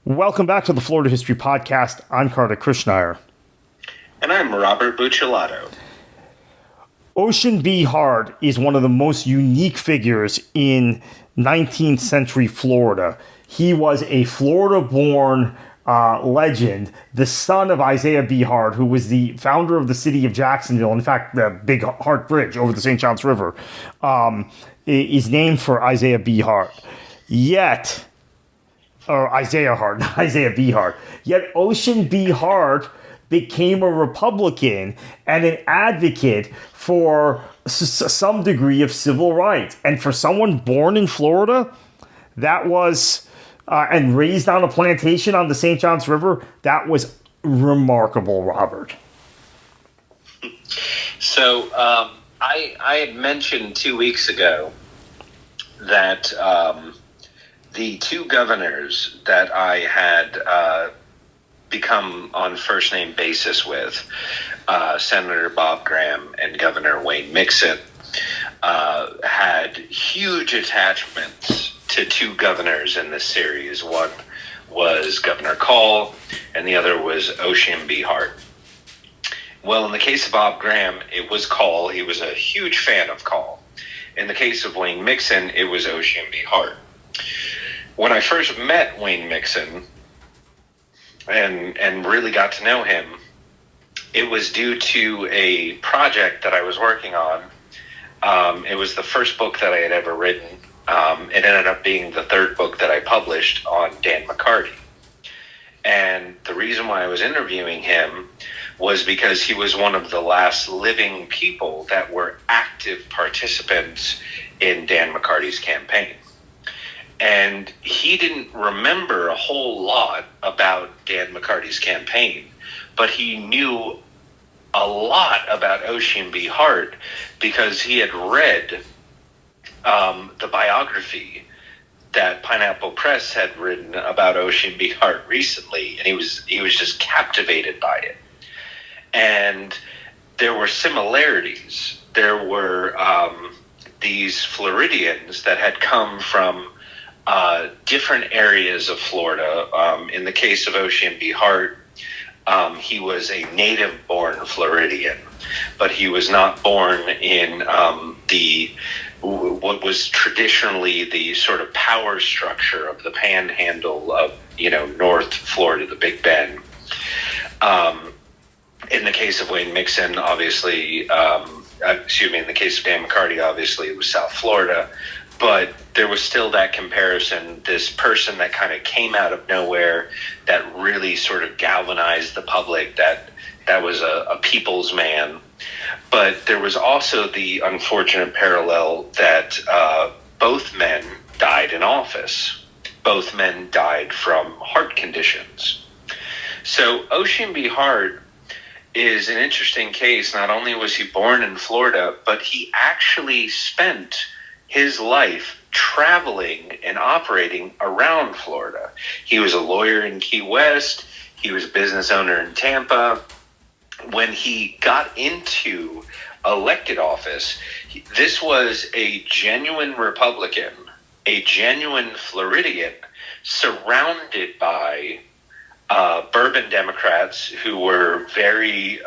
Welcome back to the Florida History Podcast. I'm Kartik Krishnaiyer. And I'm Robert Buccellato. Ossian B. Hart is one of the most unique figures in 19th century Florida. He was a Florida-born legend, the son of Isaiah B. Hart, who was the founder of the city of Jacksonville. In fact, the Big Hart Bridge over the St. Johns River is named for Isaiah B. Hart. Or Isaiah Hart, not Isaiah B. Hart. Yet Ossian B. Hart became a Republican and an advocate for some degree of civil rights. And for someone born in Florida, that was, and raised on a plantation on the St. Johns River, that was remarkable, Robert. So I had mentioned 2 weeks ago that the two governors that I had become on first name basis with, Senator Bob Graham and Governor Wayne Mixon, had huge attachments to two governors in this series. One was Governor Call, and the other was Ossian B. Hart. Well, in the case of Bob Graham, it was Call. He was a huge fan of Call. In the case of Wayne Mixon, it was Ossian B. Hart. When I first met Wayne Mixon and really got to know him, it was due to a project that I was working on. It was the first book that I had ever written. It ended up being the third book that I published on Dan McCarty. And the reason why I was interviewing him was because he was one of the last living people that were active participants in Dan McCarty's campaign. And he didn't remember a whole lot about Dan McCarty's campaign, but he knew a lot about Ossian B. Hart because he had read the biography that Pineapple Press had written about Ossian B. Hart recently, and he was just captivated by it. And there were similarities. There were these Floridians that had come from different areas of Florida. In the case of Ossian B. Hart, he was a native-born Floridian, but he was not born in what was traditionally the sort of power structure of the panhandle of North Florida, the Big Bend. In the case of Wayne Mixon, obviously, in the case of Dan McCarty, obviously it was South Florida. But there was still that comparison, this person that kind of came out of nowhere, that really sort of galvanized the public, that was a people's man. But there was also the unfortunate parallel that both men died in office. Both men died from heart conditions. So Ossian B. Hart is an interesting case. Not only was he born in Florida, but he actually spent his life traveling and operating around Florida. He was a lawyer in Key West. He was a business owner in Tampa. When he got into elected office, this was a genuine Republican, a genuine Floridian, surrounded by bourbon Democrats who were very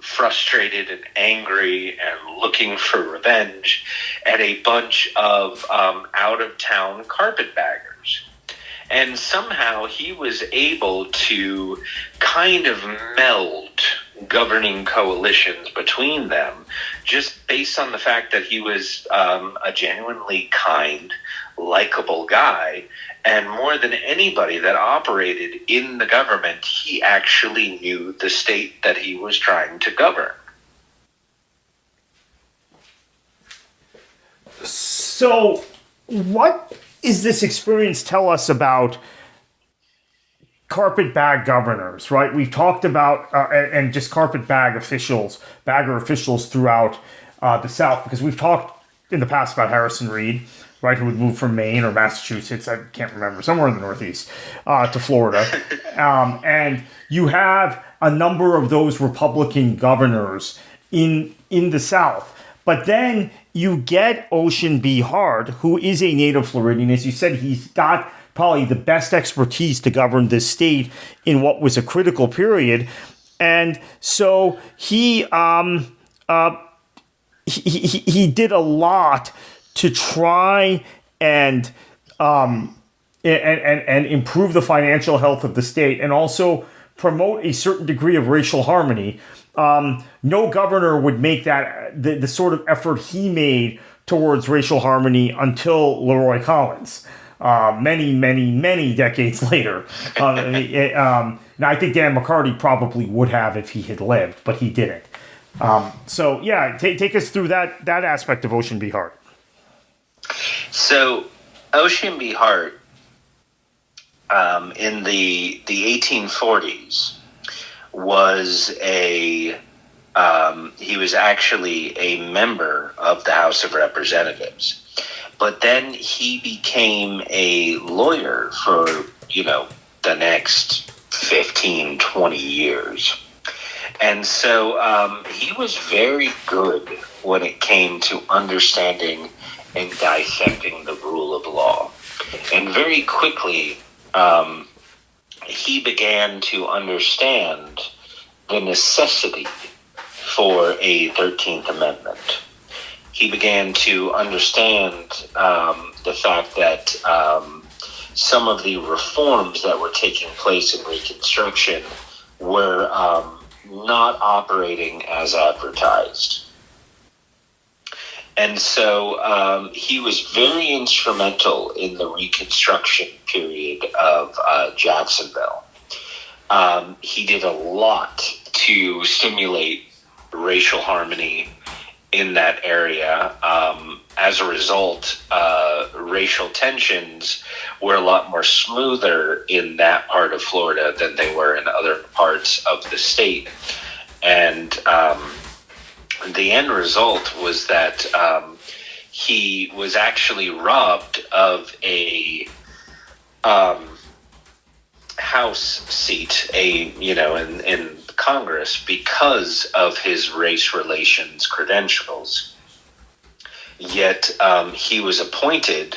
frustrated and angry and looking for revenge, and a bunch of out-of-town carpetbaggers. And somehow he was able to kind of meld governing coalitions between them, just based on the fact that he was a genuinely kind, likable guy. And more than anybody that operated in the government, he actually knew the state that he was trying to govern. So, what is this experience tell us about carpetbag governors, right? We've talked about, and just carpetbag officials, bagger officials throughout the South, because we've talked in the past about Harrison Reed, right, who would move from Maine or Massachusetts, I can't remember, somewhere in the Northeast, to Florida. And you have a number of those Republican governors in the South. But then you get Ossian B. Hart, who is a native Floridian. As you said, he's got probably the best expertise to govern this state in what was a critical period. And so he did a lot to try and improve the financial health of the state, and also promote a certain degree of racial harmony. No governor would make that the sort of effort he made towards racial harmony until Leroy Collins, many decades later. Now, I think Dan McCarty probably would have if he had lived, but he didn't. So, yeah, take us through that aspect of Ossian B. Hart. So, Ossian B. Hart, in the 1840s, was he was actually a member of the House of Representatives. But then he became a lawyer for, the next 15, 20 years. And so he was very good when it came to understanding and dissecting the rule of law. And very quickly, he began to understand the necessity for a 13th Amendment. He began to understand the fact that some of the reforms that were taking place in Reconstruction were not operating as advertised. And so he was very instrumental in the Reconstruction period of Jacksonville. He did a lot to stimulate racial harmony in that area. As a result, racial tensions were a lot more smoother in that part of Florida than they were in other parts of the state. And the end result was that he was actually robbed of a House seat, in Congress, because of his race relations credentials. Yet he was appointed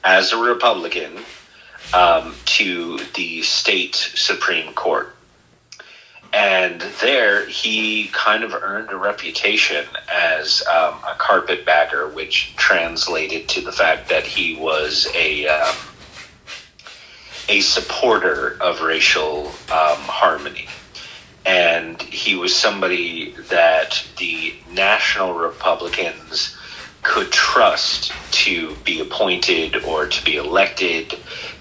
as a Republican to the state Supreme Court. And there he kind of earned a reputation as a carpetbagger, which translated to the fact that he was a supporter of racial harmony. And he was somebody that the national Republicans could trust to be appointed or to be elected,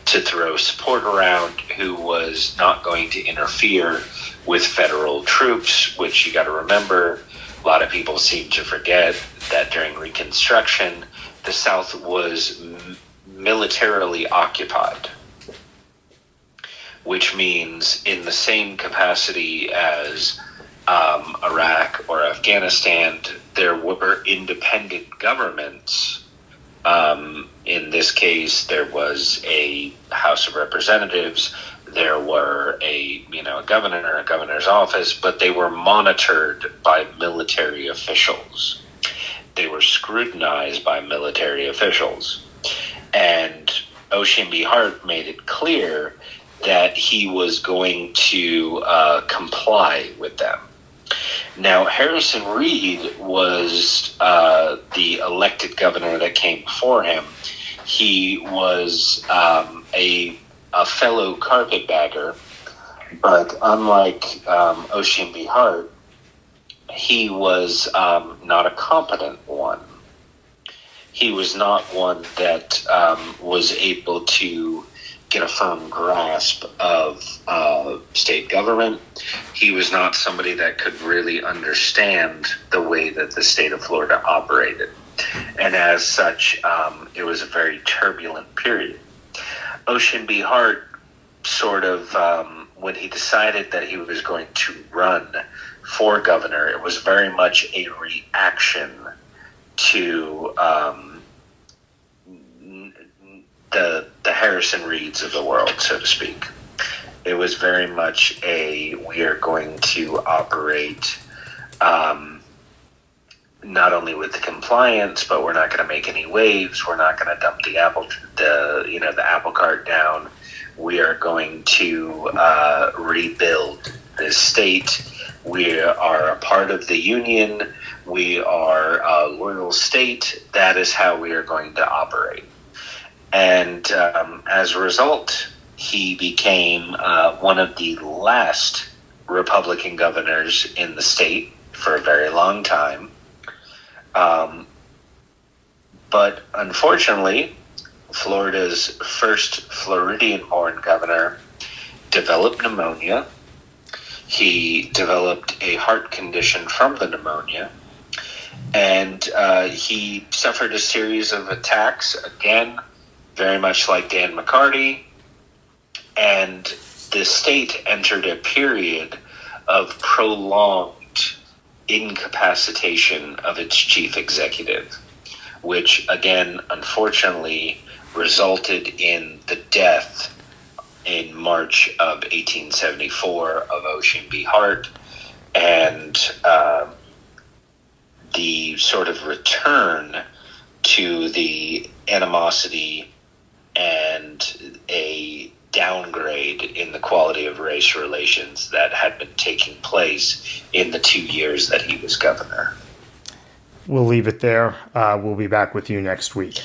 to throw support around, who was not going to interfere with federal troops, which you got to remember, a lot of people seem to forget that during Reconstruction, the South was militarily occupied, which means in the same capacity as Iraq or Afghanistan, there were independent governments. In this case, there was a House of Representatives, there were a governor, a governor's office, but they were monitored by military officials. They were scrutinized by military officials. And Ossian B. Hart made it clear that he was going to comply with them. Now, Harrison Reed was the elected governor that came before him. He was a fellow carpetbagger, but unlike Ossian B. Hart, he was not a competent one. He was not one that was able to get a firm grasp of state government. He was not somebody that could really understand the way that the state of Florida operated. And as such, it was a very turbulent period. Ossian B. Hart sort of, when he decided that he was going to run for governor, it was very much a reaction to the Harrison Reeds of the world, so to speak. It was very much we are going to operate not only with the compliance, but we're not going to make any waves. We're not going to dump the apple cart down. We are going to rebuild this state. We are a part of the union. We are a loyal state. That is how we are going to operate. And as a result, he became one of the last Republican governors in the state for a very long time. But unfortunately, Florida's first Floridian-born governor developed pneumonia. He developed a heart condition from the pneumonia, and he suffered a series of attacks, again, very much like Dan McCarty, and the state entered a period of prolonged incapacitation of its chief executive, which again, unfortunately, resulted in the death in March of 1874 of Ossian v. Hart, and the sort of return to the animosity and a downgrade in the quality of race relations that had been taking place in the 2 years that he was governor. We'll leave it there. We'll be back with you next week.